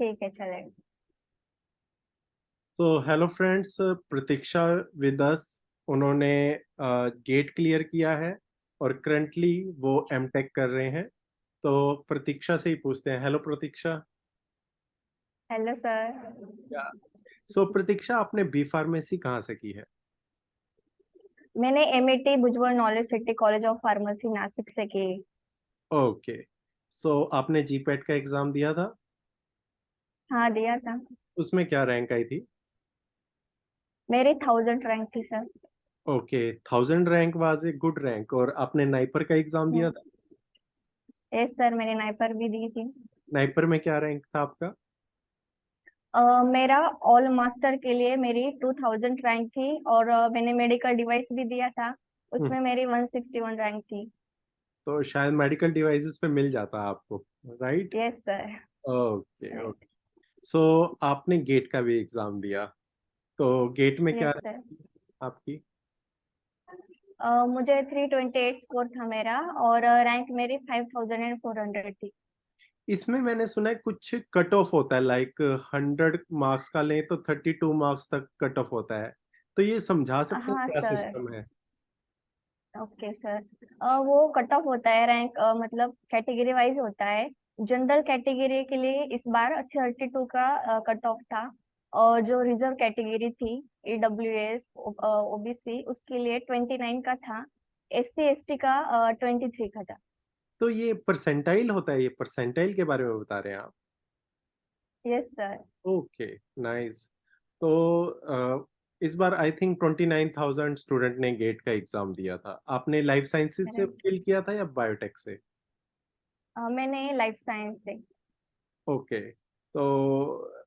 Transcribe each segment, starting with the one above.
ठीक है, चलेगा। तो hello friends, Pratiksha with us. उन्होंने गेट क्लियर किया है और करंटली वो एमटेक कर रहे हैं। तो प्रतीक्षा से ही पूछते हैं। Hello Pratiksha. Hello sir. So Pratiksha, आपने बी फार्मेसी कहाँ से की है? मैंने MAT Bhujbal knowledge city college of pharmacy Nashik से की। ओके। सो आपने जीपेट का एग्जाम दिया था? हाँ, दिया था। उसमें क्या रैंक आई थी? मेरी 1000 रैंक थी sir. Okay, 1000 rank was a good rank. और आपने नाइपर का एग्जाम दिया था? यस सर, मैंने नाइपर भी दी थी। नाइपर में क्या रैंक था आपका? मेरा ऑल मास्टर के लिए मेरी 2000 रैंक थी, और मैंने मेडिकल डिवाइस भी दिया था। हम्म, उसमें मेरी 161 रैंक थी। तो शायद मेडिकल डिवाइसेस पे मिल जाता आपको, right? Yes sir. Okay right. Okay. So आपने गेट का भी एग्जाम दिया, तो गेट में क्या यस सर। रही आपकी? मुझे 328 स्कोर था मेरा, और रैंक मेरी 5400 थी। इसमें मैंने सुना है कुछ कट ऑफ होता है, लाइक 100 मार्क्स का लें तो 32 मार्क्स तक कट ऑफ होता है। तो ये समझा सकते हैं हाँ क्या सर। सिस्टम है? Okay sir. वो कट ऑफ होता है रैंक, मतलब कैटेगरी वाइज होता है। जनरल कैटेगरी के लिए इस बार 32 का कट ऑफ था। और जो रिजर्व कैटेगरी थी, ईडब्ल्यूएस ओबीसी, उसके लिए 29 का था। एससी एसटी का 23 का था। तो ये परसेंटाइल होता है, ये परसेंटाइल के बारे में बता रहे हैं आप? Yes sir. Okay, nice. तो इस बार आई थिंक 29,000 स्टूडेंट ने गेट का एग्जाम दिया था। आपने लाइफ साइंसेज से फिल किया था या बायोटेक से? मैंने लाइफ साइंस से। ओके। तो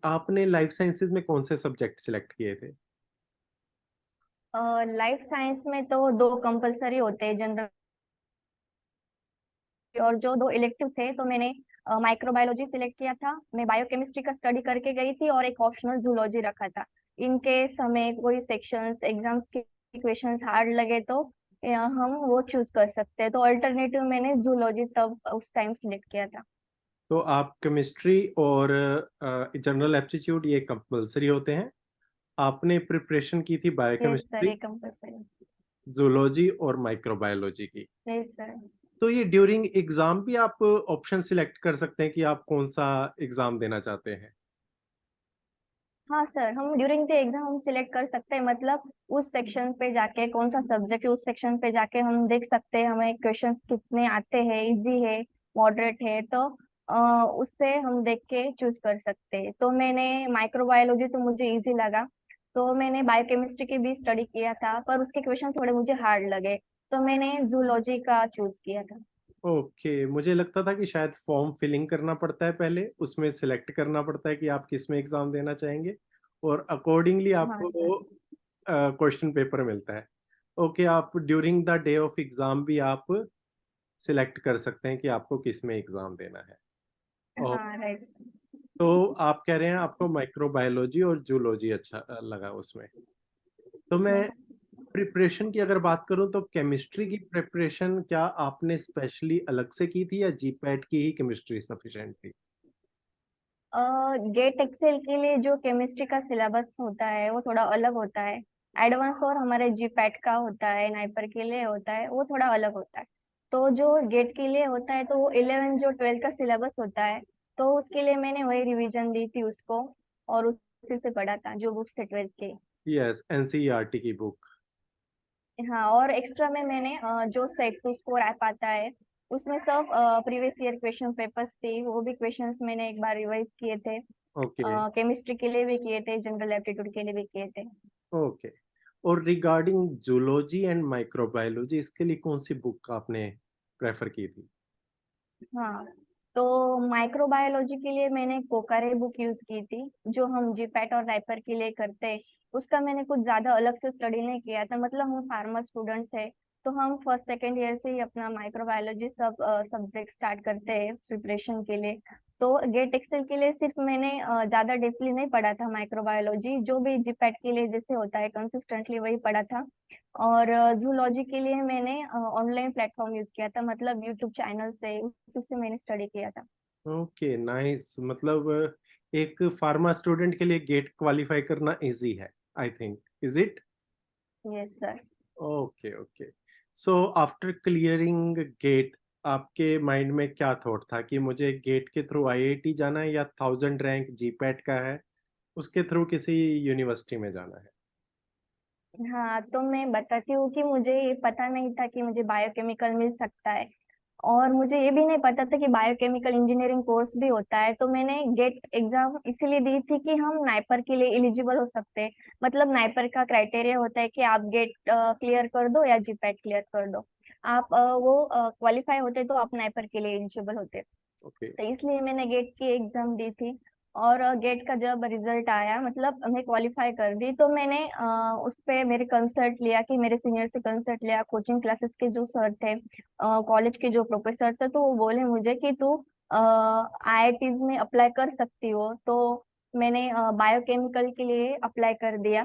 आपने लाइफ साइंसेज में कौन से सब्जेक्ट सिलेक्ट किए थे? लाइफ साइंस में तो दो कंपलसरी होते हैं, जनरल और जो दो इलेक्टिव थे, तो मैंने माइक्रोबायोलॉजी सिलेक्ट किया था। मैं बायोकेमिस्ट्री का स्टडी करके गई थी, और एक ऑप्शनल जूलॉजी रखा था। इनकेस हमें कोई सेक्शंस एग्जाम्स के क्वेश्चंस हार्ड लगे तो हम वो चूज कर सकते हैं। तो अल्टरनेटिव मैंने जूलॉजी तब उस टाइम सिलेक्ट किया था। तो आप केमिस्ट्री और जनरल एप्टीट्यूड ये कंपलसरी होते हैं। आपने प्रिपरेशन की थी यस सर, बायोकेमिस्ट्री, ये कंपलसरी। जूलॉजी और माइक्रोबायोलॉजी की। Yes sir. तो ये ड्यूरिंग एग्जाम भी आप ऑप्शन सिलेक्ट कर सकते हैं कि आप कौन सा एग्जाम देना चाहते हैं। हाँ सर, हम ड्यूरिंग द एग्जाम हम सिलेक्ट कर सकते हैं, मतलब उस सेक्शन पे जाके कौन सा सब्जेक्ट है, उस सेक्शन पे जाके हम देख सकते हैं हमें क्वेश्चंस कितने आते हैं, इजी है, मॉडरेट है। तो उससे हम देख के चूज कर सकते हैं। तो मैंने माइक्रोबायोलॉजी तो मुझे इजी लगा, तो मैंने बायोकेमिस्ट्री की भी स्टडी किया था, पर उसके क्वेश्चन थोड़े मुझे हार्ड लगे, तो मैंने जूलॉजी का चूज किया था। ओके, मुझे लगता था कि शायद फॉर्म फिलिंग करना पड़ता है, पहले उसमें सिलेक्ट करना पड़ता है कि आप किस में एग्जाम देना चाहेंगे और अकॉर्डिंगली हाँ आपको सर। क्वेश्चन पेपर मिलता है। ओके, आप during the day of exam भी आप सिलेक्ट कर सकते हैं कि आपको किस में एग्जाम देना है। और हाँ राइट। तो आप कह रहे हैं आपको माइक्रोबायोलॉजी और जूलॉजी अच्छा लगा उसमें। तो मैं प्रिपरेशन की अगर बात करूं तो केमिस्ट्री की प्रिपरेशन क्या आपने स्पेशली अलग से की थी या जीपैट की ही केमिस्ट्री सफिशिएंट थी? गेट एक्सेल के लिए जो केमिस्ट्री का सिलेबस होता है वो थोड़ा अलग होता है। एडवांस और हमारे जी पैट का होता है, नाइपर के लिए होता है, वो थोड़ा अलग होता है। तो जो गेट के लिए होता है, तो वो 11 जो 12 का सिलेबस होता है, तो उसके लिए मैंने वही रिवीजन दी थी उसको, और उसी से पढ़ा था जो बुक्स थे 12 के। यस, एनसीईआरटी की बुक। हाँ, और एक्स्ट्रा में मैंने जो सेट टू स्कोर ऐप आता है, उसमें सब प्रीवियस ईयर क्वेश्चन पेपर्स थे, वो भी क्वेश्चंस मैंने एक बार रिवाइज किए थे। ओके केमिस्ट्री के लिए भी किए थे, जनरल एप्टीट्यूड के लिए भी किए थे। ओके। और रिगार्डिंग जूलॉजी एंड माइक्रोबायोलॉजी, इसके लिए कौन सी बुक आपने प्रेफर की थी? हाँ, तो माइक्रोबायोलॉजी के लिए मैंने कोकारे बुक यूज की थी, जो हम जीपैट और राइपर के लिए करते हैं। उसका मैंने कुछ ज्यादा अलग से स्टडी नहीं किया था, मतलब हम फार्मा स्टूडेंट्स है, तो हम फर्स्ट सेकेंड ईयर से ही अपना माइक्रोबायोलॉजी सब सब्जेक्ट स्टार्ट करते हैं प्रिपरेशन के लिए। तो गेट एक्सेल के लिए सिर्फ मैंने ज्यादा डीपली नहीं पढ़ा था माइक्रोबायोलॉजी, जो भी जीपैट के लिए जैसे होता है कंसिस्टेंटली वही पढ़ा था। और जूलॉजी के लिए मैंने ऑनलाइन प्लेटफॉर्म यूज किया था, मतलब यूट्यूब चैनल से, उसी से मैंने स्टडी किया था। Okay, nice. मतलब एक फार्मा स्टूडेंट के लिए गेट क्वालिफाई करना इजी है, I think, is it? Yes sir. Okay, okay. So after clearing GATE, आपके माइंड में क्या थॉट था कि मुझे गेट के थ्रू आईआईटी जाना है या 1000 रैंक जीपैट का है, उसके थ्रू किसी यूनिवर्सिटी में जाना है? हाँ, तो मैं बताती हूँ कि मुझे ये पता नहीं था कि मुझे बायोकेमिकल मिल सकता है, और मुझे ये भी नहीं पता था कि बायोकेमिकल इंजीनियरिंग कोर्स भी होता है। तो मैंने गेट एग्जाम इसीलिए दी थी कि हम नाइपर के लिए एलिजिबल हो सकते हैं। मतलब नाइपर का क्राइटेरिया होता है कि आप गेट क्लियर कर दो या जीपैट क्लियर कर दो। आप वो क्वालिफाई होते तो आप नाइपर के लिए एलिजिबल होते। ओके। तो इसलिए मैंने गेट की एग्जाम दी थी। और गेट का जब रिजल्ट आया, मतलब मैं क्वालिफाई कर दी, तो मैंने उस पे मेरे कंसल्ट लिया, कि मेरे सीनियर से कंसल्ट लिया, कोचिंग क्लासेस के जो सर थे, कॉलेज के जो प्रोफेसर थे, तो वो बोले मुझे कि तू आईआईटीज में अप्लाई कर सकती हो। तो मैंने बायोकेमिकल के लिए अप्लाई कर दिया।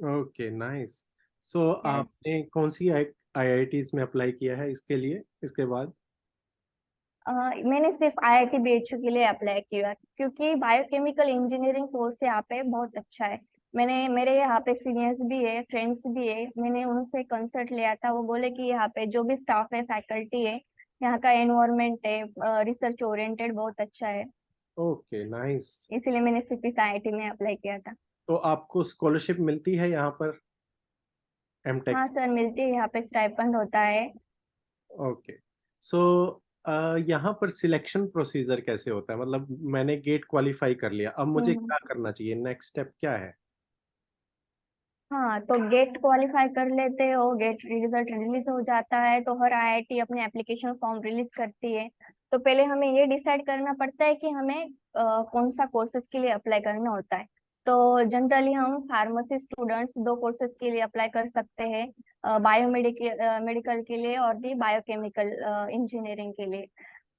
Okay, nice. So yes. आपने कौन सी आईआईटीज में अप्लाई किया है इसके लिए, इसके बाद? मैंने सिर्फ आईआईटी बीएचयू के लिए अप्लाई किया, क्योंकि बायोकेमिकल इंजीनियरिंग कोर्स यहाँ पे बहुत अच्छा है। मेरे यहाँ पे सीनियर्स भी है, फ्रेंड्स भी है, मैंने उनसे कंसल्ट लिया था। वो बोले कि यहाँ पे जो भी स्टाफ है, फैकल्टी है, यहाँ का एनवायरनमेंट है, रिसर्च ओरिएंटेड बहुत अच्छा है। Okay, nice. इसीलिए मैंने सिर्फ इस आईआईटी में अप्लाई किया था। तो आपको स्कॉलरशिप मिलती है यहाँ पर एमटेक? हाँ सर, मिलती है, यहाँ पे स्टाइपेंड होता है। ओके। सो यहाँ पर सिलेक्शन प्रोसीजर कैसे होता है? मतलब मैंने गेट क्वालिफाई कर लिया, अब मुझे हम्म। क्या करना चाहिए, नेक्स्ट स्टेप क्या है? हाँ, तो गेट क्वालिफाई कर लेते हो, गेट रिजल्ट रिलीज हो जाता है, तो हर आईआईटी अपने एप्लीकेशन फॉर्म रिलीज करती है। तो पहले हमें ये डिसाइड करना पड़ता है कि हमें कौन सा कोर्सेज के लिए अप्लाई करना होता है। तो जनरली हम फार्मेसी स्टूडेंट्स दो कोर्सेज के लिए अप्लाई कर सकते हैं, बायोमेडिकल मेडिकल के लिए और दी बायोकेमिकल इंजीनियरिंग के लिए।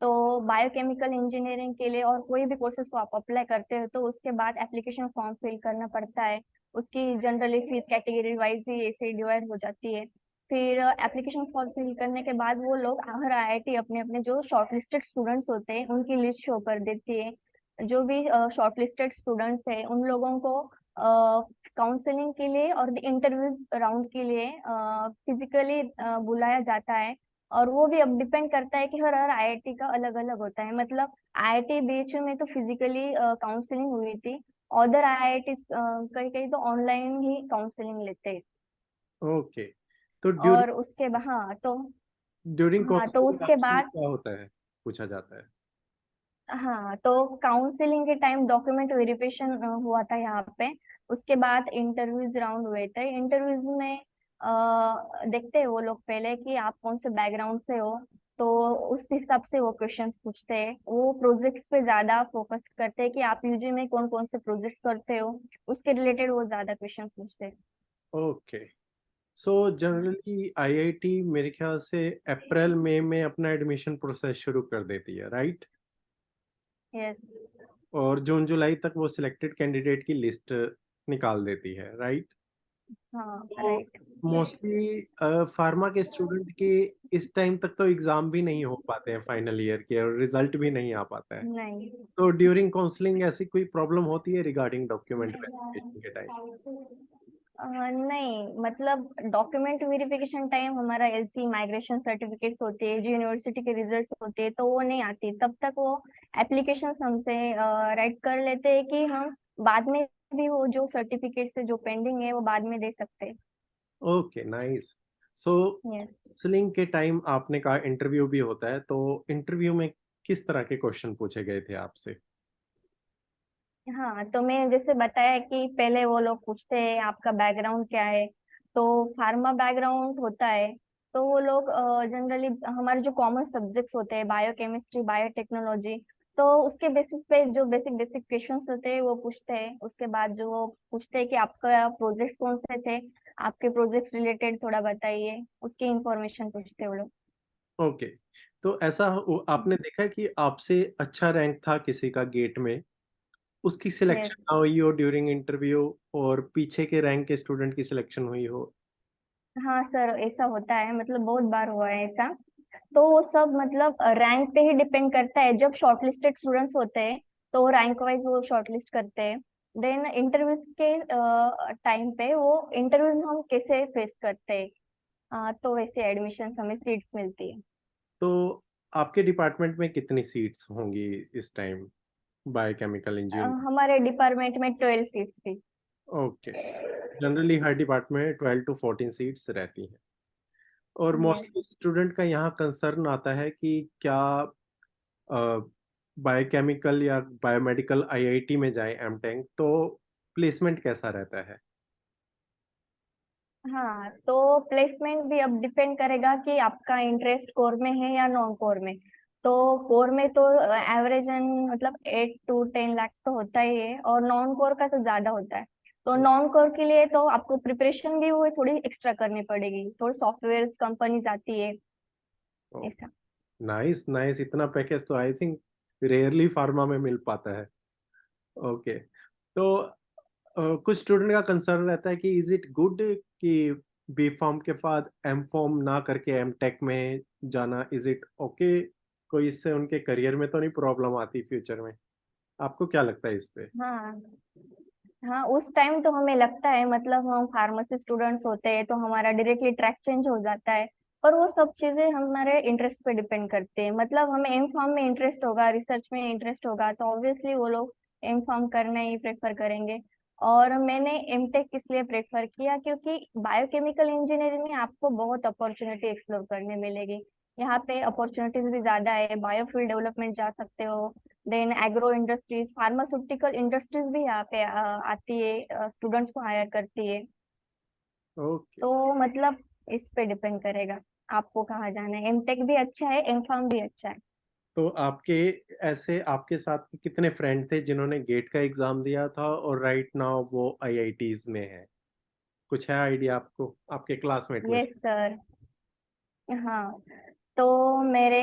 तो बायोकेमिकल इंजीनियरिंग के लिए और कोई भी कोर्सेज को आप अप्लाई करते हो, तो उसके बाद एप्लीकेशन फॉर्म फिल करना पड़ता है। उसकी जनरली फीस कैटेगरी वाइज ही ऐसे डिवाइड हो जाती है। फिर एप्लीकेशन फॉर्म फिल करने के बाद वो लोग, हर आईआईटी अपने अपने जो शॉर्टलिस्टेड स्टूडेंट्स होते हैं उनकी लिस्ट शो कर देती है। जो भी शॉर्टलिस्टेड स्टूडेंट्स है, उन लोगों को काउंसलिंग के लिए और इंटरव्यूज राउंड के लिए फिजिकली बुलाया जाता है। और वो भी अब डिपेंड करता है कि हर हर आईआईटी का अलग अलग होता है। मतलब आईआईटी बीएचयू में तो फिजिकली काउंसलिंग हुई थी, अदर आईआईटी कहीं कहीं तो ऑनलाइन ही काउंसलिंग लेते हैं। ओके। तो और उसके बाद, ड्यूरिंग हाँ तो काउंसलिंग उसके आपसे बाद, क्या होता है, पूछा जाता है? हाँ तो काउंसलिंग के टाइम डॉक्यूमेंट वेरिफिकेशन हुआ था यहाँ पे। उसके बाद इंटरव्यूज राउंड हुए थे। इंटरव्यूज में देखते हैं वो लोग पहले कि आप कौन से बैकग्राउंड से हो, तो उस हिसाब से वो क्वेश्चंस पूछते हैं। वो प्रोजेक्ट्स पे ज्यादा फोकस करते हैं कि आप यूजी में कौन कौन से प्रोजेक्ट्स करते हो, उसके रिलेटेड वो ज्यादा क्वेश्चंस पूछते हैं। ओके। सो जनरली आईआईटी मेरे ख्याल से अप्रैल मई में अपना एडमिशन प्रोसेस शुरू कर देती है, राइट? यस। और जून जुलाई तक वो सिलेक्टेड कैंडिडेट की लिस्ट निकाल देती है, राइट? हाँ तो राइट। मोस्टली फार्मा के स्टूडेंट के इस टाइम तक तो एग्जाम भी नहीं हो पाते हैं फाइनल ईयर के, और रिजल्ट भी नहीं आ पाता है। नहीं। तो ड्यूरिंग काउंसलिंग ऐसी कोई प्रॉब्लम होती है रिगार्डिंग डॉक्यूमेंट वेरिफिकेशन के टाइम? नहीं, मतलब डॉक्यूमेंट वेरिफिकेशन टाइम हमारा एलसी माइग्रेशन सर्टिफिकेट्स होते हैं, जो यूनिवर्सिटी के रिजल्ट्स होते हैं, तो वो नहीं आती तब तक। वो एप्लीकेशन हमसे राइट कर लेते हैं कि हम बाद में भी वो जो सर्टिफिकेट्स है जो पेंडिंग है वो बाद में दे सकते हैं। Okay, nice. So yes. Counselling के टाइम आपने कहा इंटरव्यू भी होता है, तो इंटरव्यू में किस तरह के क्वेश्चन पूछे गए थे आपसे? हाँ, तो मैं जैसे बताया कि पहले वो लोग पूछते हैं आपका बैकग्राउंड क्या है। तो फार्मा बैकग्राउंड होता है, तो वो लोग जनरली हमारे जो कॉमन सब्जेक्ट्स होते हैं, बायोकेमिस्ट्री, बायोटेक्नोलॉजी, तो उसके बेसिस पे जो बेसिक बेसिक क्वेश्चंस होते हैं वो पूछते हैं। उसके बाद जो वो पूछते हैं कि आपका प्रोजेक्ट्स कौन से थे, आपके प्रोजेक्ट्स रिलेटेड थोड़ा बताइए, उसकी इंफॉर्मेशन पूछते हैं वो लोग। ओके। तो ऐसा आपने देखा है कि आपसे अच्छा रैंक था किसी का गेट में, उसकी यस। सिलेक्शन ना हुई हो ड्यूरिंग इंटरव्यू, और पीछे के रैंक के स्टूडेंट की सिलेक्शन हुई हो? हाँ सर, ऐसा होता है, मतलब बहुत बार हुआ है ऐसा। तो वो सब मतलब रैंक पे ही डिपेंड करता है। जब शॉर्टलिस्टेड स्टूडेंट्स होते हैं तो रैंक वाइज वो शॉर्टलिस्ट करते हैं। देन इंटरव्यूज के टाइम पे वो इंटरव्यूज हम कैसे फेस करते हैं, तो वैसे एडमिशन हमें सीट्स मिलती है। तो आपके डिपार्टमेंट में कितनी सीट्स होंगी इस टाइम बायोकेमिकल इंजीनियरिंग? हमारे डिपार्टमेंट में 12 सीट्स थी। ओके। जनरली हर डिपार्टमेंट में 12 to 14 सीट्स रहती हैं। और यस। मोस्टली स्टूडेंट का यहाँ कंसर्न आता है कि क्या बायोकेमिकल या बायोमेडिकल आईआईटी में जाए एमटेक, तो प्लेसमेंट कैसा रहता है? हाँ, तो प्लेसमेंट भी अब डिपेंड करेगा कि आपका इंटरेस्ट कोर में है या नॉन कोर में। तो कोर में तो एवरेज मतलब 8 to 10 लाख तो होता ही है, और नॉन कोर का तो ज्यादा होता है। तो नॉन कोर के लिए तो आपको प्रिपरेशन भी वो थोड़ी एक्स्ट्रा करनी पड़ेगी, थोड़ी सॉफ्टवेयर कंपनीज आती है ऐसा। नाइस नाइस, इतना पैकेज तो आई थिंक रेयरली फार्मा में मिल पाता है। ओके। तो कुछ स्टूडेंट का कंसर्न रहता है कि इज इट गुड कि बी फॉर्म के बाद एम फॉर्म ना करके एम टेक में जाना, इज इट ओके? कोई इससे उनके करियर में तो नहीं प्रॉब्लम आती फ्यूचर में? आपको क्या लगता है इस पे? हाँ। हाँ, उस टाइम तो हमें लगता है, मतलब हम फार्मेसी स्टूडेंट्स होते हैं तो हमारा डायरेक्टली ट्रैक चेंज हो जाता है। पर वो सब चीजें हमारे इंटरेस्ट पे डिपेंड करती है। मतलब हमें एम फार्म में इंटरेस्ट होगा, रिसर्च में इंटरेस्ट होगा, तो ऑब्वियसली वो लोग एम फार्म करना ही प्रेफर करेंगे। और मैंने एम टेक इसलिए प्रेफर किया क्योंकि बायोकेमिकल इंजीनियरिंग में आपको बहुत अपॉर्चुनिटी एक्सप्लोर करने मिलेगी। यहाँ पे अपॉर्चुनिटीज भी ज्यादा है, बायोफ्यूल डेवलपमेंट जा सकते हो। Then agro industries, pharmaceutical industries भी यहाँ पे आती है, स्टूडेंट्स को हायर करती है। ओके। तो मतलब इस पे डिपेंड करेगा आपको कहाँ जाना है। एमटेक भी अच्छा है, एम फार्म भी अच्छा है। तो आपके ऐसे आपके साथ के कितने फ्रेंड थे जिन्होंने गेट का एग्जाम दिया था और राइट नाउ वो आईआईटीज में है? कुछ है आइडिया आपको आपके क्लासमेट में यस से? सर। हाँ, तो मेरे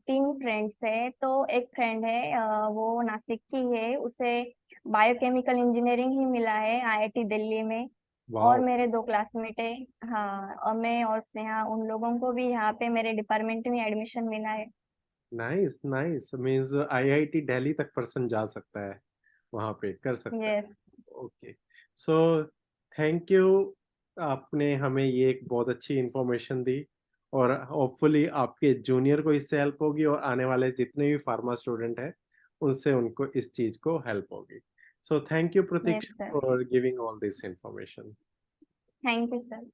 3 फ्रेंड्स है। तो एक फ्रेंड है, वो नासिक की है, उसे बायोकेमिकल इंजीनियरिंग ही मिला है आईआईटी दिल्ली में। और वाओ। मेरे 2 क्लासमेट है। हाँ, और मैं और स्नेहा, उन लोगों को भी यहाँ पे मेरे डिपार्टमेंट में एडमिशन मिला है। Nice nice, means IIT Delhi तक पर्सन जा सकता है, वहाँ पे कर सकता यस। है। ओके। सो थैंक यू, आपने हमें ये एक बहुत अच्छी इंफॉर्मेशन दी। और होपफुली आपके जूनियर को इससे हेल्प होगी और आने वाले जितने भी फार्मा स्टूडेंट हैं उनसे उनको इस चीज़ को हेल्प होगी। So thank you yes Pratiksha sir. For giving all this information. Thank you sir.